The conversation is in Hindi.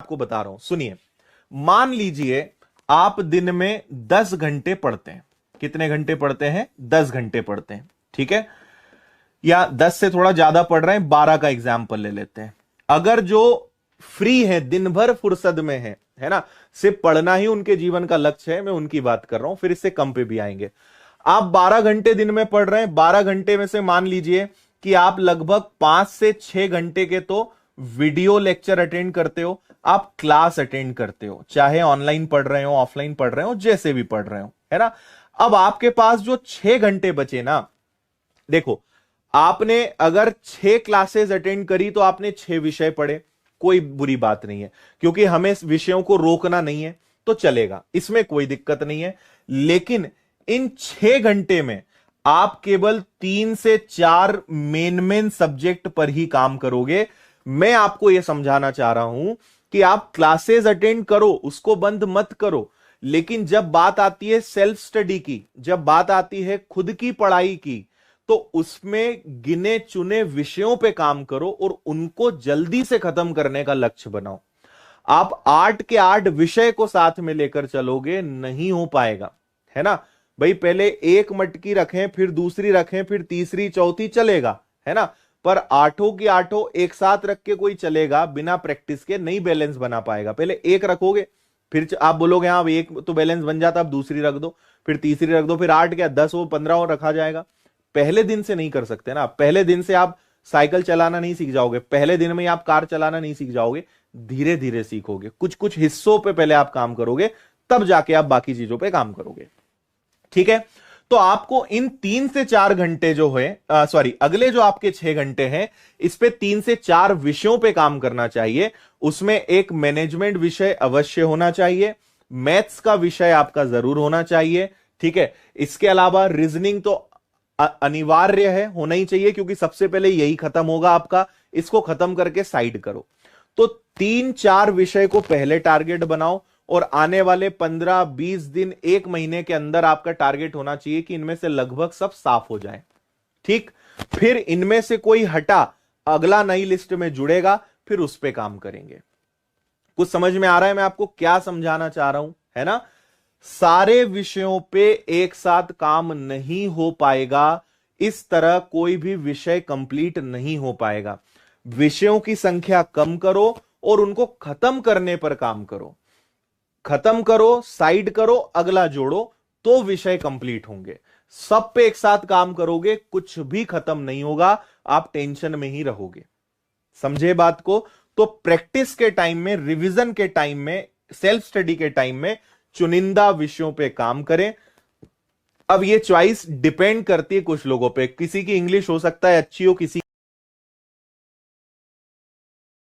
आपको बता रहा हूं, सुनिए। मान लीजिए आप दिन में 10 घंटे पढ़ते हैं। कितने घंटे पढ़ते हैं? 10 घंटे पढ़ते हैं, ठीक है। या 10 से थोड़ा ज्यादा पढ़ रहे हैं, 12 का एग्जाम्पल ले लेते हैं। अगर जो फ्री है, दिन भर फुर्सत में है ना, सिर्फ पढ़ना ही उनके जीवन का लक्ष्य है, मैं उनकी बात कर रहा हूं, फिर इससे कम पे भी आएंगे। आप 12 घंटे दिन में पढ़ रहे हैं, 12 घंटे में से मान लीजिए कि आप लगभग 5 से 6 घंटे के तो वीडियो लेक्चर अटेंड करते हो, आप क्लास अटेंड करते हो, चाहे ऑनलाइन पढ़ रहे हो, ऑफलाइन पढ़ रहे हो, जैसे भी पढ़ रहे हो, है ना। अब आपके पास जो 6 घंटे बचे ना, देखो, आपने अगर 6 क्लासेस अटेंड करी तो आपने 6 विषय पढ़े, कोई बुरी बात नहीं है, क्योंकि हमें इस विषयों को रोकना नहीं है, तो चलेगा, इसमें कोई दिक्कत नहीं है। लेकिन इन 6 घंटे में आप केवल 3 से 4 मेन सब्जेक्ट पर ही काम करोगे। मैं आपको यह समझाना चाह रहा हूं कि आप क्लासेस अटेंड करो, उसको बंद मत करो, लेकिन जब बात आती है सेल्फ स्टडी की, जब बात आती है खुद की पढ़ाई की, तो उसमें गिने चुने विषयों पे काम करो और उनको जल्दी से खत्म करने का लक्ष्य बनाओ। आप 8 के 8 विषय को साथ में लेकर चलोगे, नहीं हो पाएगा, है ना भाई। पहले एक मटकी रखें, फिर दूसरी रखें, फिर तीसरी, चौथी, चलेगा, है ना। पर 8 की 8 एक साथ रख के कोई चलेगा बिना प्रैक्टिस के नहीं बैलेंस बना पाएगा। पहले एक रखोगे, फिर आप बोलोगे हाँ एक तो बैलेंस बन जाता, अब दूसरी रख दो, फिर तीसरी रख दो, फिर 8 क्या 10 हो, 15 हो रखा जाएगा। पहले दिन से नहीं कर सकते ना। पहले दिन से आप साइकिल चलाना नहीं सीख जाओगे, पहले दिन में आप कार चलाना नहीं सीख जाओगे, धीरे धीरे सीखोगे। कुछ कुछ हिस्सों पे पहले आप काम करोगे, तब जाके आप बाकी चीजों पे काम करोगे, ठीक है। तो आपको इन 3 से 4 घंटे जो है, सॉरी, अगले जो आपके 6 घंटे हैं, इस पे 3 से 4 विषयों पे काम करना चाहिए। उसमें एक मैनेजमेंट विषय अवश्य होना चाहिए, मैथ्स का विषय आपका जरूर होना चाहिए, ठीक है। इसके अलावा रीजनिंग तो अनिवार्य है, होना ही चाहिए, क्योंकि सबसे पहले यही खत्म होगा आपका। इसको खत्म करके साइड करो। तो 3-4 विषय को पहले टारगेट बनाओ और आने वाले 15-20 दिन, 1 महीने के अंदर आपका टारगेट होना चाहिए कि इनमें से लगभग सब साफ हो जाए, ठीक। फिर इनमें से कोई हटा, अगला नई लिस्ट में जुड़ेगा, फिर उस पे काम करेंगे। कुछ समझ में आ रहा है मैं आपको क्या समझाना चाह रहा हूं, है ना। सारे विषयों पे एक साथ काम नहीं हो पाएगा, इस तरह कोई भी विषय कंप्लीट नहीं हो पाएगा। विषयों की संख्या कम करो और उनको खत्म करने पर काम करो। खत्म करो, साइड करो, अगला जोड़ो, तो विषय कंप्लीट होंगे। सब पे एक साथ काम करोगे, कुछ भी खत्म नहीं होगा, आप टेंशन में ही रहोगे। समझे बात को। तो प्रैक्टिस के टाइम में, रिवीजन के टाइम में, सेल्फ स्टडी के टाइम में चुनिंदा विषयों पे काम करें। अब ये चॉइस डिपेंड करती है कुछ लोगों पे, किसी की इंग्लिश हो सकता है अच्छी हो, किसी